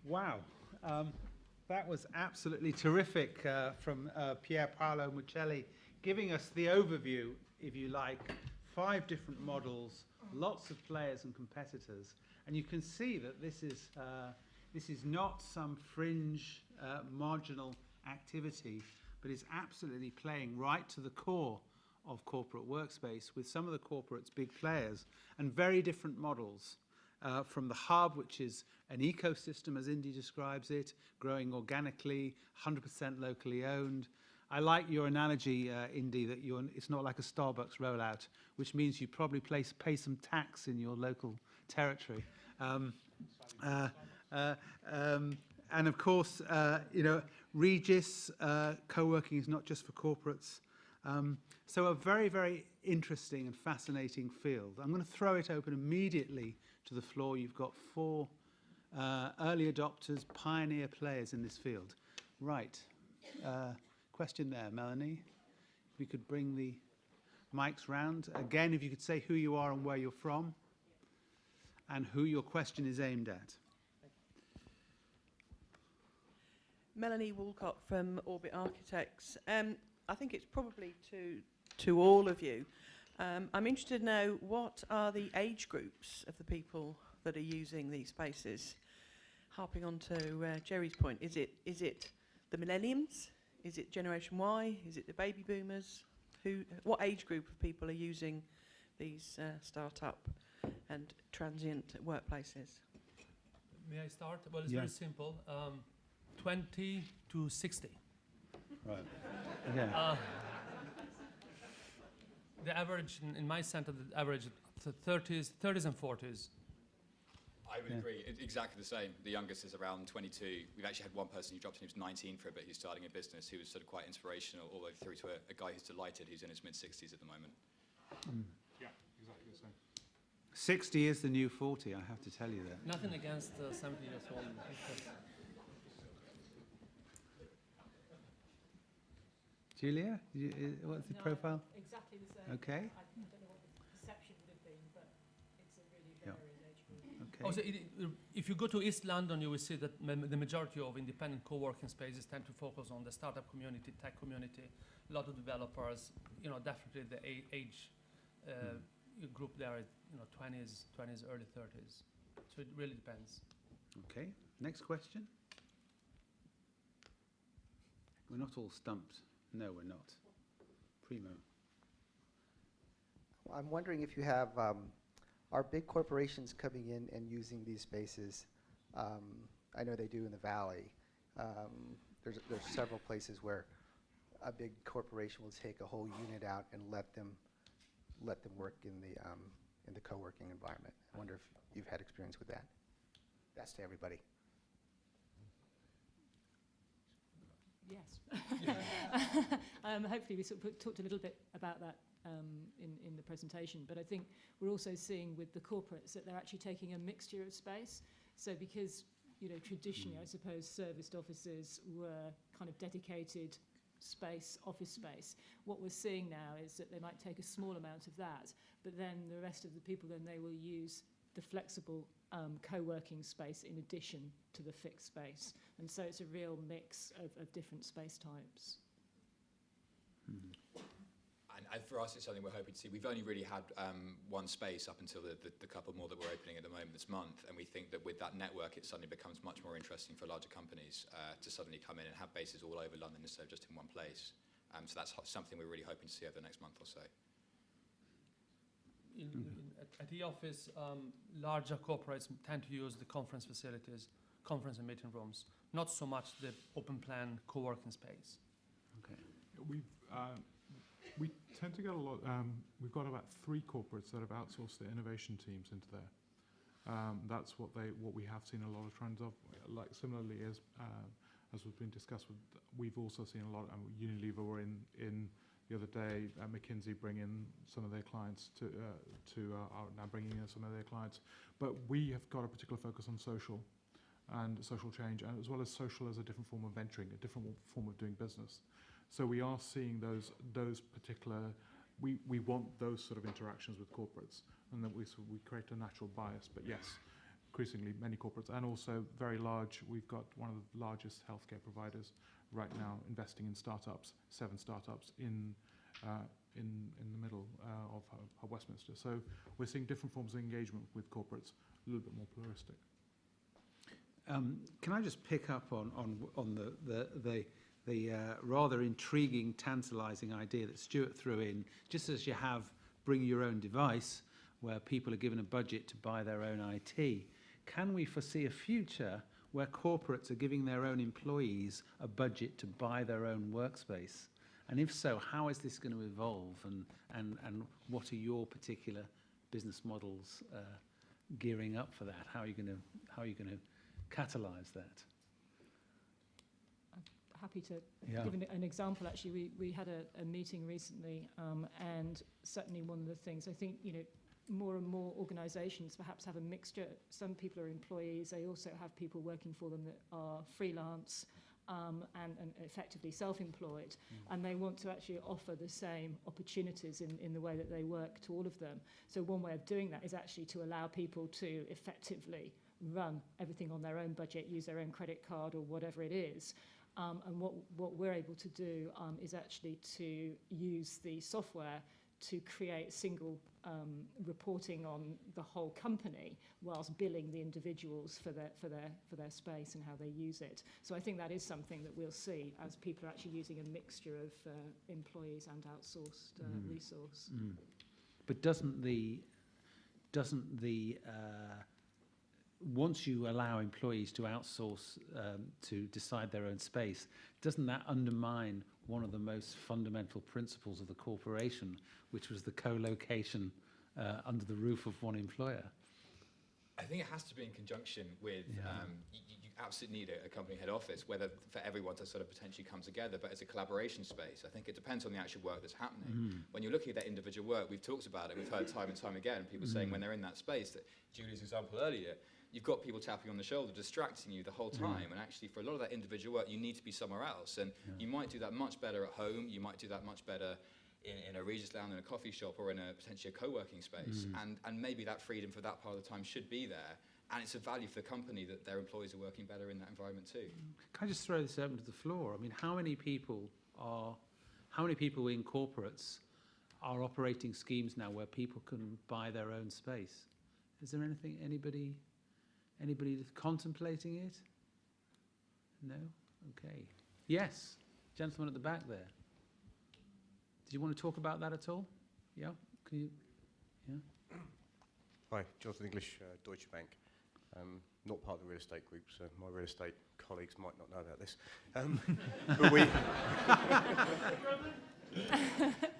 Wow. That was absolutely terrific from Pier Paolo Muccelli, giving us the overview, if you like, 5 different models, lots of players and competitors. And you can see that this is not some fringe, marginal activity, but is absolutely playing right to the core of corporate workspace with some of the corporate's big players and very different models. From the hub, which is an ecosystem, as Indy describes it, growing organically, 100% locally owned. I like your analogy, Indy, that it's not like a Starbucks rollout, which means you probably pay some tax in your local territory. And of course, Regis, co-working is not just for corporates. So a very, very interesting and fascinating field. I'm going to throw it open immediately to the floor. You've got 4 early adopters, pioneer players in this field. Right. Question there, Melanie. If we could bring the mics round. Again, if you could say who you are and where you're from and who your question is aimed at. Melanie Walcott from Orbit Architects. I think it's probably to all of you. I'm interested to know, what are the age groups of the people that are using these spaces? Harping on to Jerry's point, is it the millenniums? Is it Generation Y? Is it the baby boomers? What age group of people are using these start-up and transient workplaces? May I start? Well, it's very simple. 20 to 60. Right. Yeah. The average in my center, the average 30s and 40s. I would agree. Exactly the same. The youngest is around 22. We've actually had one person who dropped in who's 19 for a bit, who's starting a business, who was sort of quite inspirational, all the way through to a guy who's delighted, who's in his mid-60s at the moment. Yeah, exactly the same. 60 is the new 40, I have to tell you that. Nothing against 70 years old. Julia, what's the profile? Exactly the same. Okay. I don't know what the perception would have been, but it's a really varied age group. Okay. Also, if you go to East London, you will see that the majority of independent co-working spaces tend to focus on the startup community, tech community, a lot of developers. Definitely the age group there is 20s, early 30s. So it really depends. Okay. Next question. We're not all stumped. No, we're not. Primo. I'm wondering if you have, are big corporations coming in and using these spaces? I know they do in the Valley. There's several places where a big corporation will take a whole unit out and let them work in the co-working environment. I wonder if you've had experience with that. That's to everybody. Yes. Hopefully we sort of talked a little bit about that in the presentation, but I think we're also seeing with the corporates that they're actually taking a mixture of space. So because, traditionally, I suppose, serviced offices were kind of dedicated space, office space, what we're seeing now is that they might take a small amount of that, but then the rest of the people, then they will use the flexible co-working space in addition to the fixed space. And so it's a real mix of different space types. Mm-hmm. And for us, it's something we're hoping to see. We've only really had one space up until the couple more that we're opening at the moment this month, and we think that with that network, it suddenly becomes much more interesting for larger companies to suddenly come in and have bases all over London instead of just in one place. So that's something we're really hoping to see over the next month or so. At the office, larger corporates tend to use the conference facilities, conference and meeting rooms, not so much the open plan co-working space. Okay. We tend to get a lot. We've got about 3 corporates that have outsourced their innovation teams into there. That's what we have seen a lot of trends of. Like similarly as was been discussed, we've also seen a lot. Unilever were in the other day. McKinsey bring in some of their clients are now bringing in some of their clients. But we have got a particular focus on social and social change, and as well as social as a different form of venturing, a different form of doing business. So we are seeing those particular. We want those sort of interactions with corporates, and that we create a natural bias. But yes, increasingly many corporates, and also very large. We've got one of the largest healthcare providers right now investing in startups, 7 startups in the middle of Westminster. So we're seeing different forms of engagement with corporates, a little bit more pluralistic. Can I just pick up on the rather intriguing, tantalising idea that Stuart threw in, just as you have bring your own device, where people are given a budget to buy their own IT. Can we foresee a future where corporates are giving their own employees a budget to buy their own workspace? And if so, how is this going to evolve, and what are your particular business models gearing up for that? How are you going to catalyse that? I'm happy to Yeah. give an example. Actually, we had a meeting recently, and certainly one of the things I think, more and more organisations perhaps have a mixture. Some people are employees. They also have people working for them that are freelance and effectively self-employed, and they want to actually offer the same opportunities in the way that they work to all of them. So one way of doing that is actually to allow people to effectively run everything on their own budget, use their own credit card or whatever it is. And what we're able to do is actually to use the software to create single reporting on the whole company, whilst billing the individuals for their space and how they use it. So I think that is something that we'll see as people are actually using a mixture of employees and outsourced resource. But doesn't the once you allow employees to outsource to decide their own space, doesn't that undermine one of the most fundamental principles of the corporation, which was the co-location under the roof of one employer? I think it has to be in conjunction with, you absolutely need a company head office, whether for everyone to sort of potentially come together, but as a collaboration space. I think it depends on the actual work that's happening. When you're looking at that individual work, we've talked about it, we've heard time and time again, people saying when they're in that space, that Julie's example earlier, you've got people tapping on the shoulder, distracting you the whole time. And actually, for a lot of that individual work, you need to be somewhere else. And you might do that much better at home. You might do that much better in a Regis Lounge, in a coffee shop, or in potentially a co-working space. And maybe that freedom for that part of the time should be there. And it's a value for the company that their employees are working better in that environment too. Can I just throw this open to the floor? I mean, how many people in corporates are operating schemes now where people can buy their own space? Is there anybody that's contemplating it? No? Okay. Yes. Gentleman at the back there. Did you want to talk about that at all? Yeah? Can you? Yeah? Hi, Jonathan English, Deutsche Bank. Not part of the real estate group, so my real estate colleagues might not know about this.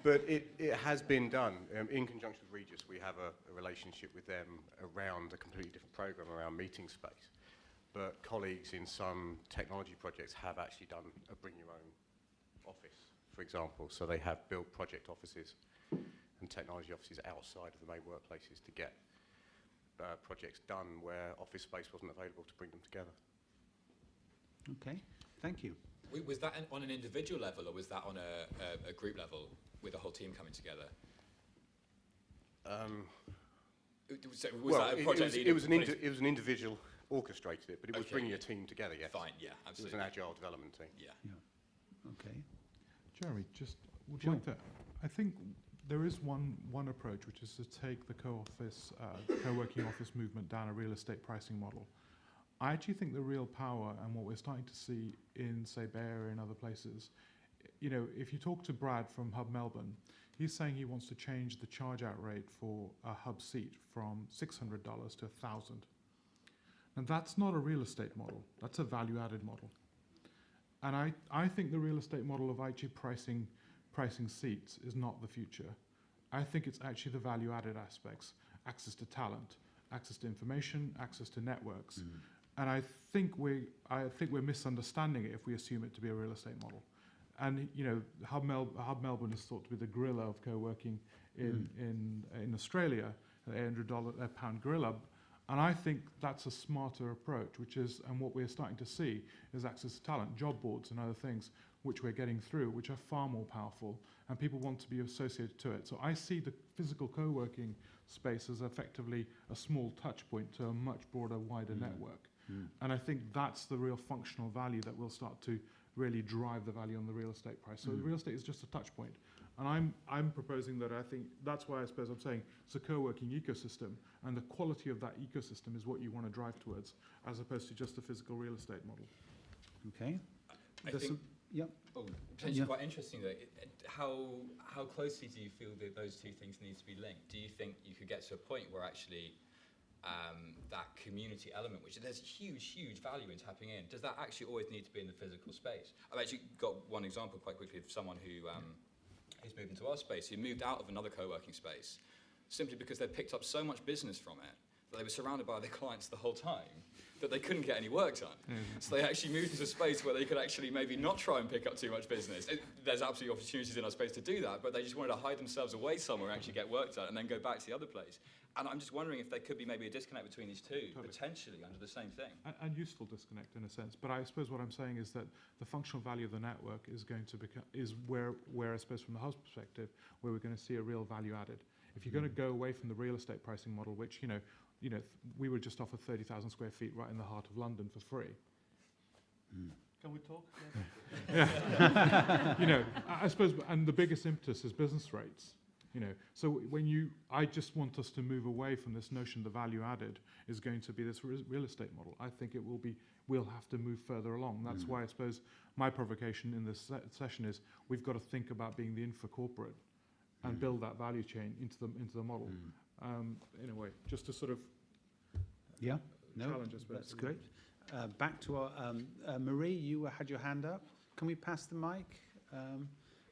But it has been done. In conjunction with Regis, we have a relationship with them around a completely different program around meeting space. But colleagues in some technology projects have actually done a bring your own office, for example. So they have built project offices and technology offices outside of the main workplaces to get projects done where office space wasn't available to bring them together. Okay, thank you. Was that on an individual level, or was that on a group level with the whole team coming together? It was an individual orchestrated it, but it was bringing a team together, yes. Fine, yeah, absolutely. It was an agile development team. Yeah. Okay. Jeremy, just would Sure. like to, I think there is one approach, which is to take the co-working office movement down a real estate pricing model. I actually think the real power, and what we're starting to see in, say, Bay Area and other places, if you talk to Brad from Hub Melbourne, he's saying he wants to change the charge-out rate for a Hub seat from $600 to $1,000. And that's not a real estate model. That's a value-added model. And I think the real estate model of actually pricing seats is not the future. I think it's actually the value-added aspects: access to talent, access to information, access to networks. And I think we're misunderstanding it if we assume it to be a real estate model. And Hub Melbourne is thought to be the gorilla of co-working in Australia, an £800 gorilla. And I think that's a smarter approach, and what we're starting to see is access to talent, job boards and other things, which we're getting through, which are far more powerful and people want to be associated to it. So I see the physical co-working space as effectively a small touch point to a much broader, wider network. And I think that's the real functional value that will start to really drive the value on the real estate price. So the real estate is just a touch point. And I'm proposing that I think that's why I suppose I'm saying it's a co-working ecosystem, and the quality of that ecosystem is what you want to drive towards, as opposed to just the physical real estate model. Okay. I There's think, yep. potentially Yeah. quite interesting though. How closely do you feel that those two things need to be linked? Do you think you could get to a point where actually that community element, which there's huge value in tapping in, does that actually always need to be in the physical space? I've actually got one example quite quickly of someone who who's moved into our space, who moved out of another co-working space simply because they picked up so much business from it that they were surrounded by their clients the whole time that they couldn't get any work done. So they actually moved into a space where they could actually maybe not try and pick up too much business. There's absolutely opportunities in our space to do that, but they just wanted to hide themselves away somewhere and actually get work done and then go back to the other place. And I'm just wondering if there could be maybe a disconnect between these two, potentially under the same thing. And useful disconnect in a sense. But I suppose what I'm saying is that the functional value of the network is going to become, is where I suppose from the house perspective, where we're going to see a real value added. If you're going to go away from the real estate pricing model, which, we were just offered 30,000 square feet right in the heart of London for free. Can we talk? Yeah. I suppose, and the biggest impetus is business rates. So I just want us to move away from this notion the value added is going to be this real estate model. I think we'll have to move further along. That's why I suppose my provocation in this session is we've got to think about being the infra corporate and build that value chain into the model. In a way, just to sort of challenge us. That's great. Back to our Marie, you had your hand up. Can we pass the mic?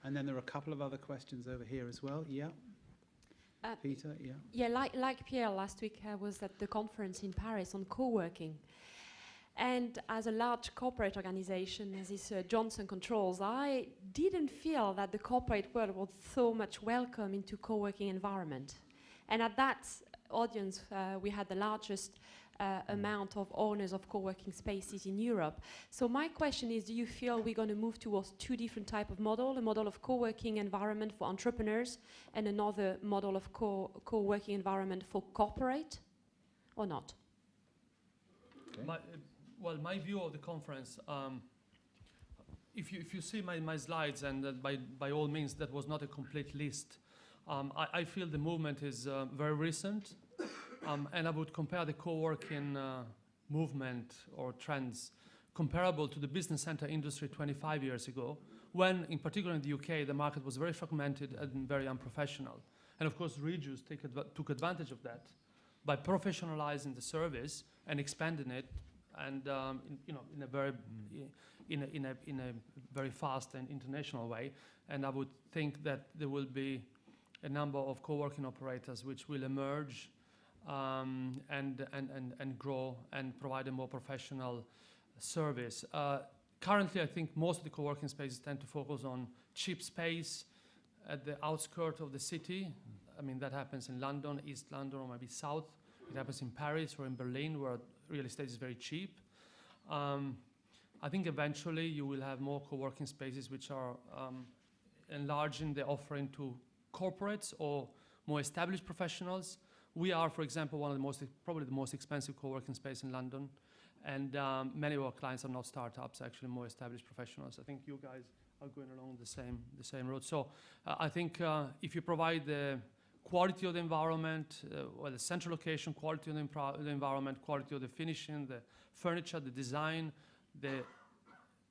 And then there are a couple of other questions over here as well. Yeah. Peter, yeah. Yeah, like Pierre, last week I was at the conference in Paris on co-working. And as a large corporate organization, as is Johnson Controls, I didn't feel that the corporate world was so much welcome into co-working environment. And at that audience, we had the largest amount of owners of co-working spaces in Europe. So my question is, do you feel we're going to move towards two different types of model, a model of co-working environment for entrepreneurs and another model of co-working environment for corporate, or not? Okay. My view of the conference, if you see my slides, and by all means, that was not a complete list. I feel the movement is very recent. And I would compare the co-working movement or trends comparable to the business center industry 25 years ago, when, in particular in the UK, the market was very fragmented and very unprofessional. And of course, Regus took advantage of that by professionalizing the service and expanding it, and in a very fast and international way. And I would think that there will be a number of co-working operators which will emerge and grow and provide a more professional service. Currently, I think most of the co-working spaces tend to focus on cheap space at the outskirts of the city. I mean, that happens in London, East London, or maybe South. It happens in Paris or in Berlin, where real estate is very cheap. I think eventually you will have more co-working spaces which are enlarging the offering to corporates or more established professionals. We are, for example, probably the most expensive co-working space in London, and many of our clients are not startups, actually more established professionals. I think you guys are going along the same road. So I think if you provide the quality of the environment, the central location, quality of the environment, quality of the finishing, the furniture, the design, the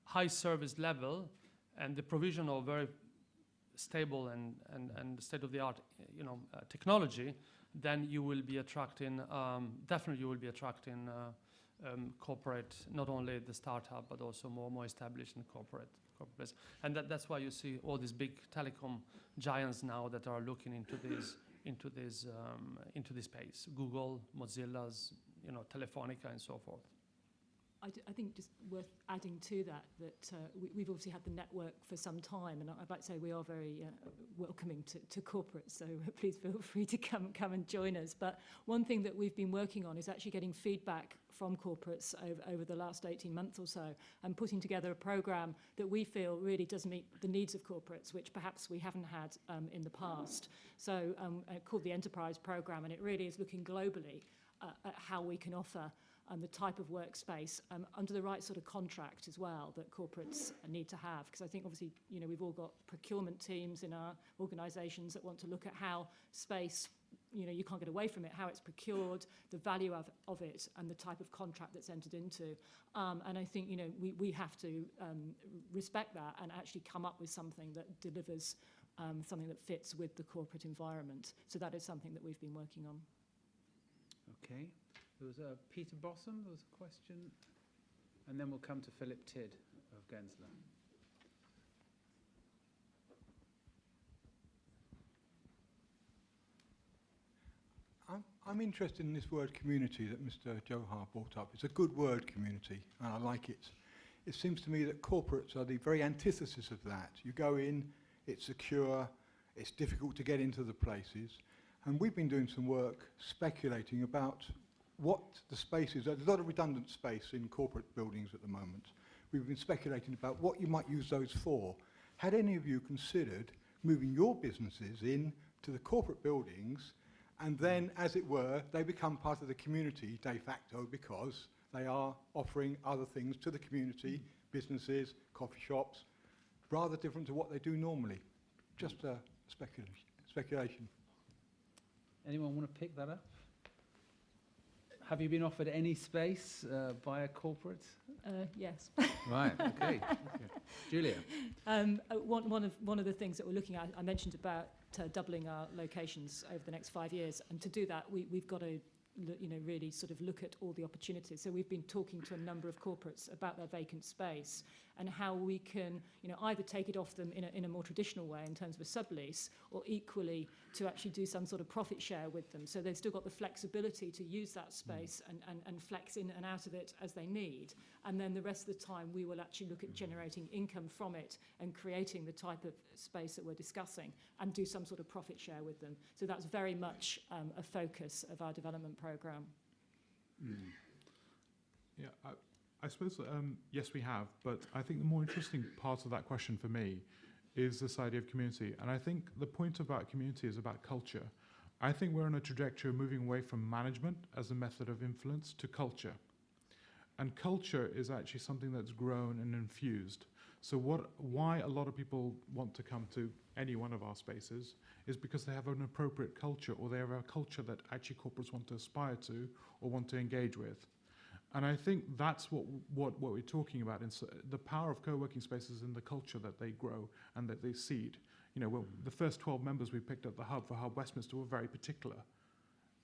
high service level, and the provision of very stable and state-of-the-art technology, then you will be attracting, definitely you will be attracting corporate, not only the startup, but also more established and corporate. And that's why you see all these big telecom giants now that are looking into this space. Google, Mozilla's, Telefonica, and so forth. I think just worth adding to that, we've obviously had the network for some time, and I'd like to say we are very welcoming to corporates, so please feel free to come and join us. But one thing that we've been working on is actually getting feedback from corporates over the last 18 months or so, and putting together a programme that we feel really does meet the needs of corporates, which perhaps we haven't had in the past. So called the Enterprise Programme, and it really is looking globally at how we can offer the type of workspace under the right sort of contract as well that corporates need to have. Because I think obviously, you know, we've all got procurement teams in our organisations that want to look at how space, you know, you can't get away from it, how it's procured, the value of it, and the type of contract that's entered into. And I think, you know, we have to respect that and actually come up with something that delivers something that fits with the corporate environment. So that is something that we've been working on. Okay. There was Peter Bossum, there was a question, and then we'll come to Philip Tidd of Gensler. I'm interested in this word community that Mr. Johar brought up. It's a good word, community, and I like it. It seems to me that corporates are the very antithesis of that. You go in, it's secure, it's difficult to get into the places, and we've been doing some work speculating about what the space is. There's a lot of redundant space in corporate buildings at the moment. We've been speculating about what you might use those for. Had any of you considered moving your businesses in to the corporate buildings, and then, as it were, they become part of the community de facto because they are offering other things to the community, businesses, coffee shops, rather different to what they do normally? Just a speculation. Anyone want to pick that up? Have you been offered any space by a corporate? Yes. Right, okay. Julia. One of the things that we're looking at, I mentioned about doubling our locations over the next 5 years, and to do that, we've got to really sort of look at all the opportunities. So we've been talking to a number of corporates about their vacant space and how we can, either take it off them in a more traditional way in terms of a sublease, or equally to actually do some sort of profit share with them. So they've still got the flexibility to use that space and flex in and out of it as they need. And then the rest of the time, we will actually look at generating income from it and creating the type of space that we're discussing and do some sort of profit share with them. So that's very much a focus of our development programme. Yeah, I suppose, yes, we have, but I think the more interesting part of that question for me is this idea of community. And I think the point about community is about culture. I think we're on a trajectory of moving away from management as a method of influence to culture. And culture is actually something that's grown and infused. So why a lot of people want to come to any one of our spaces is because they have an appropriate culture, or they have a culture that actually corporates want to aspire to or want to engage with. And I think that's what we're talking about. The power of co-working spaces in the culture that they grow and that they seed. The first 12 members we picked at the Hub for Hub Westminster were very particular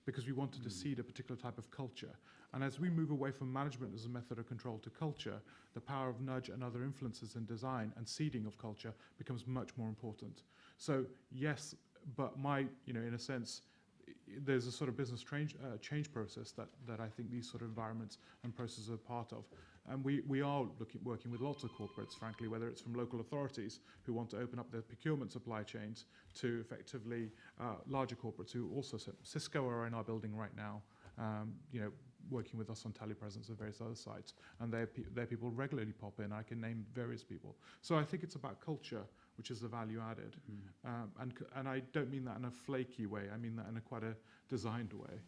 because we wanted to seed a particular type of culture. And as we move away from management as a method of control to culture, the power of nudge and other influences in design and seeding of culture becomes much more important. So yes, but in a sense, there's a sort of business change process that I think these sort of environments and processes are part of. And we are working with lots of corporates, frankly, whether it's from local authorities who want to open up their procurement supply chains to effectively larger corporates who also, Cisco are in our building right now, working with us on telepresence and various other sites. And their people regularly pop in. I can name various people. So I think it's about culture, which is the value added. And I don't mean that in a flaky way. I mean that in quite a designed way.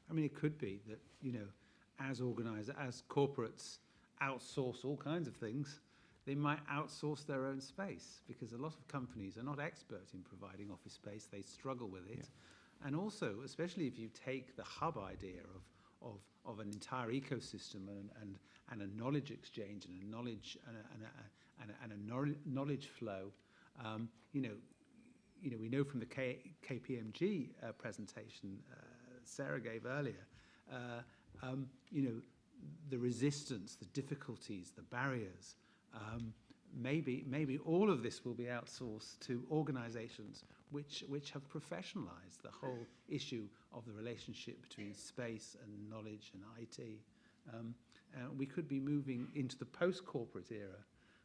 I mean, it could be that, as corporates outsource all kinds of things, they might outsource their own space, because a lot of companies are not expert in providing office space. They struggle with it. Yeah. And also, especially if you take the hub idea of an entire ecosystem and a knowledge exchange and a knowledge and a knowledge flow, we know from the KPMG presentation Sarah gave earlier, the resistance, the difficulties, the barriers. Maybe all of this will be outsourced to organizations which have professionalized the whole issue of the relationship between space and knowledge and IT We could be moving into the post-corporate era,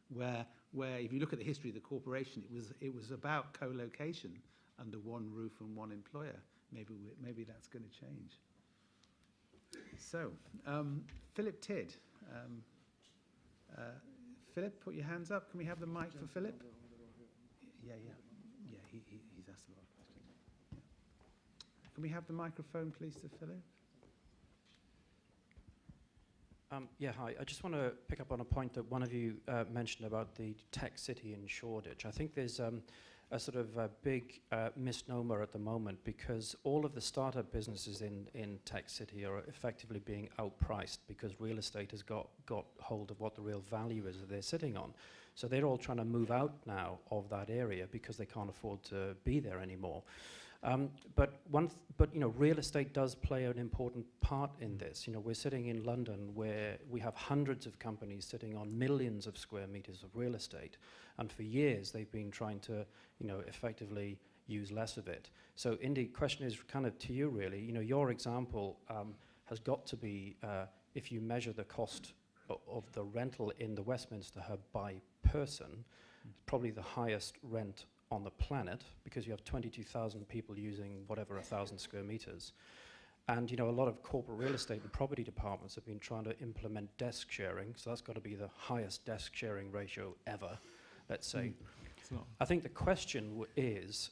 where if you look at the history of the corporation, it was about co-location under one roof and one employer. Maybe that's going to change. So, Philip Tidd. Philip, put your hands up. Can we have the mic for Philip? Yeah, he's asked a lot of questions. Yeah. Can we have the microphone, please, to Philip? Yeah, hi. I just want to pick up on a point that one of you mentioned about the tech city in Shoreditch. I think there's a sort of a big misnomer at the moment, because all of the startup businesses in tech city are effectively being outpriced because real estate has got hold of what the real value is that they're sitting on. So they're all trying to move out now of that area because they can't afford to be there anymore. But you know, real estate does play an important part in this. You know, we're sitting in London where we have hundreds of companies sitting on millions of square meters of real estate, and for years they've been trying to, you know, effectively use less of it. So, Indy, question is kind of to you, really. You know, your example has got to be, if you measure the cost of the rental in the Westminster hub by person, probably the highest rent on the planet, because you have 22,000 people using whatever 1,000 square meters. And you know, a lot of corporate real estate and property departments have been trying to implement desk sharing, so that's got to be the highest desk sharing ratio ever, let's say. I think the question is,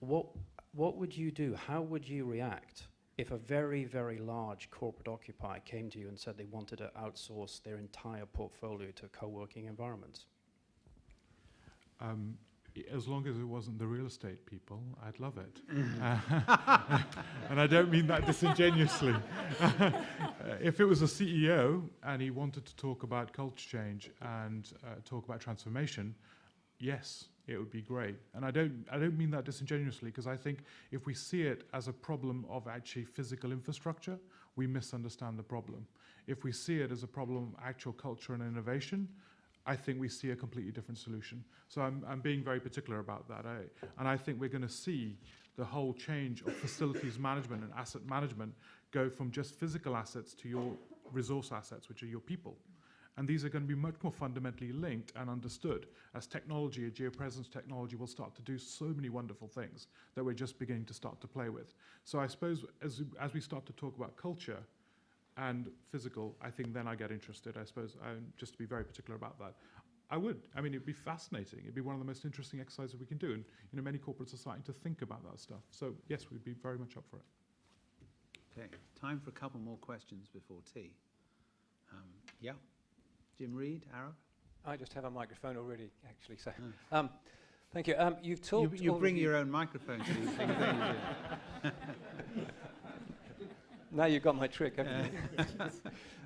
what would you do? How would you react if a very, very large corporate occupier came to you and said they wanted to outsource their entire portfolio to co-working environments? As long as it wasn't the real estate people, I'd love it. And I don't mean that disingenuously. If it was a CEO and he wanted to talk about culture change and talk about transformation, yes, it would be great. And I don't mean that disingenuously, because I think if we see it as a problem of actually physical infrastructure, we misunderstand the problem. If we see it as a problem of actual culture and innovation, I think we see a completely different solution. So I'm being very particular about that. And I think we're going to see the whole change of facilities management and asset management go from just physical assets to your resource assets, which are your people. And these are going to be much more fundamentally linked and understood as technology, a geopresence technology, will start to do so many wonderful things that we're just beginning to start to play with. So I suppose as we start to talk about culture and physical, I think then I get interested, I suppose, just to be very particular about that. I mean, it'd be fascinating. It'd be one of the most interesting exercises we can do. And, you know, many corporates are starting to think about that stuff. So, yes, we'd be very much up for it. Okay, time for a couple more questions before tea. Yeah, Jim Reed, Arab? I just have a microphone already, actually, so. Thank you. You've talked... You bring your own microphone to these things, don't you? Now you've got my trick, haven't you?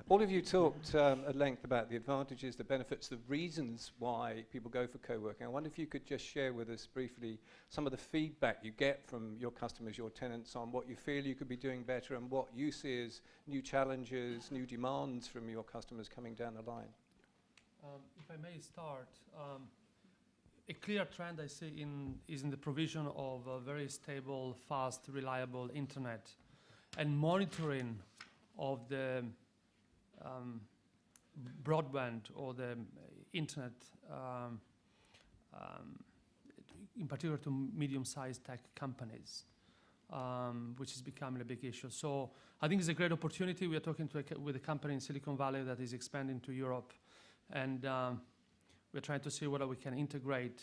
All of you talked at length about the advantages, the benefits, the reasons why people go for co-working. I wonder if you could just share with us briefly some of the feedback you get from your customers, your tenants, on what you feel you could be doing better and what you see as new challenges, new demands from your customers coming down the line. If I may start, a clear trend I see is in the provision of a very stable, fast, reliable internet and monitoring of the broadband or the internet, in particular to medium-sized tech companies, which is becoming a big issue. So I think it's a great opportunity. We are talking with a company in Silicon Valley that is expanding to Europe, and we're trying to see whether we can integrate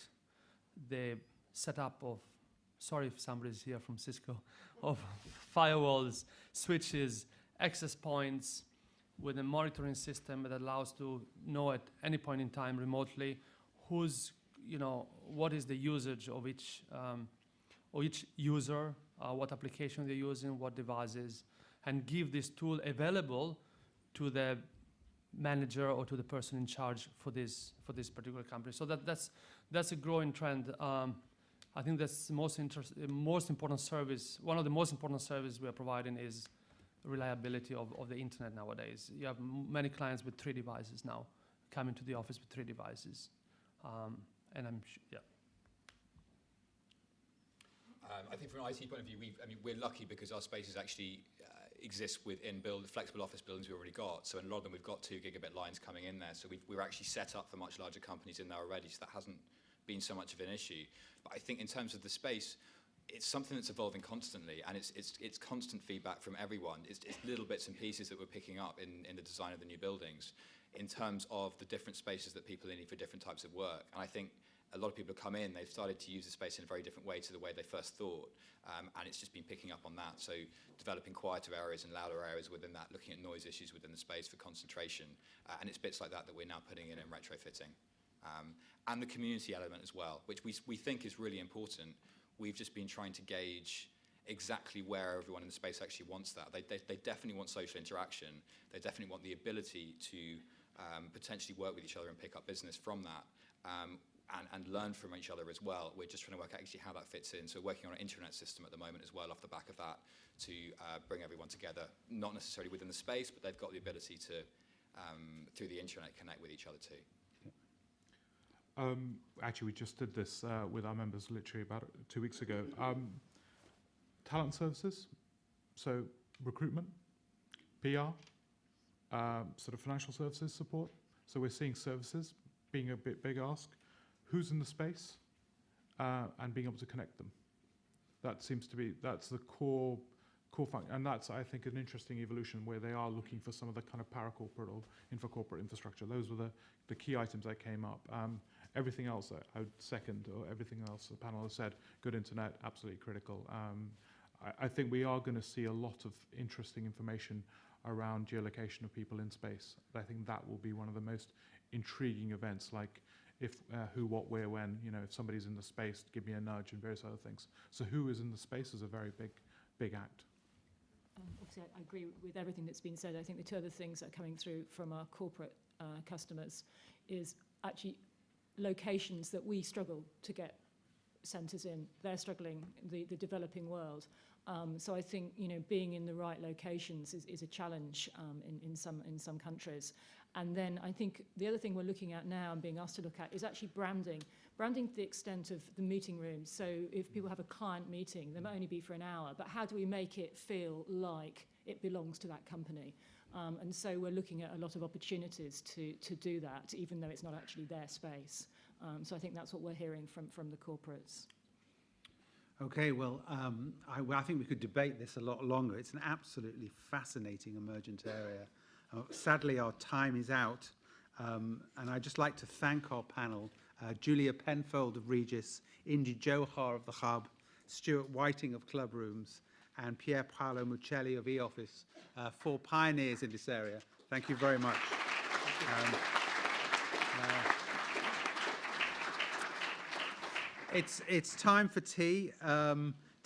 the setup of, sorry if somebody's here from Cisco, of firewalls, switches, access points, with a monitoring system that allows to know at any point in time remotely who's, what is the usage of each user, what application they're using, what devices, and give this tool available to the manager or to the person in charge for this particular company. So that's a growing trend. I think that's the most important service. One of the most important services we are providing is reliability of the internet nowadays. You have many clients with 3 devices now coming to the office with 3 devices, and yeah. I think from an IT point of view, we're lucky because our space is actually exists within flexible office buildings we've already got. So in a lot of them, we've got 2 gigabit lines coming in there. So we're actually set up for much larger companies in there already, so that hasn't been so much of an issue. But I think in terms of the space, it's something that's evolving constantly, and it's constant feedback from everyone. It's little bits and pieces that we're picking up in the design of the new buildings in terms of the different spaces that people need for different types of work. And I think a lot of people have come in, they've started to use the space in a very different way to the way they first thought, and it's just been picking up on that. So developing quieter areas and louder areas within that, looking at noise issues within the space for concentration, and it's bits like that that we're now putting in retrofitting. And the community element as well, which we think is really important. We've just been trying to gauge exactly where everyone in the space actually wants that. They definitely want social interaction. They definitely want the ability to potentially work with each other and pick up business from that, and learn from each other as well. We're just trying to work out actually how that fits in. So we're working on an intranet system at the moment as well off the back of that to bring everyone together, not necessarily within the space, but they've got the ability to, through the intranet, connect with each other too. Actually, we just did this with our members literally about 2 weeks ago. Talent services, so recruitment, PR, sort of financial services support. So we're seeing services being a big ask. Who's in the space, and being able to connect them. That seems to be, that's the core function, and that's, I think, an interesting evolution where they are looking for some of the kind of para-corporate or corporate infrastructure. Those were the key items that came up. Everything else I would second, or everything else the panel has said, good internet, absolutely critical. I think we are going to see a lot of interesting information around geolocation of people in space. I think that will be one of the most intriguing events, like if who, what, where, when, if somebody's in the space, give me a nudge and various other things. So who is in the space is a very big act. Obviously, I agree with everything that's been said. I think the 2 other things that are coming through from our corporate customers is actually locations that we struggle to get centres in. They're struggling, the developing world. So I think being in the right locations is a challenge in some countries. And then I think the other thing we're looking at now and being asked to look at is actually branding. Branding to the extent of the meeting rooms. So if people have a client meeting, they might only be for an hour, but how do we make it feel like it belongs to that company? And so we're looking at a lot of opportunities to do that, even though it's not actually their space. So I think that's what we're hearing from the corporates. Okay, well, I think we could debate this a lot longer. It's an absolutely fascinating emergent area. Sadly, our time is out, and I'd just like to thank our panel, Julia Penfold of Regis, Indy Johar of the Hub, Stuart Whiting of Club Rooms, and Pier Paolo Muccelli of eOffice, 4 pioneers in this area. Thank you very much. It's time for tea.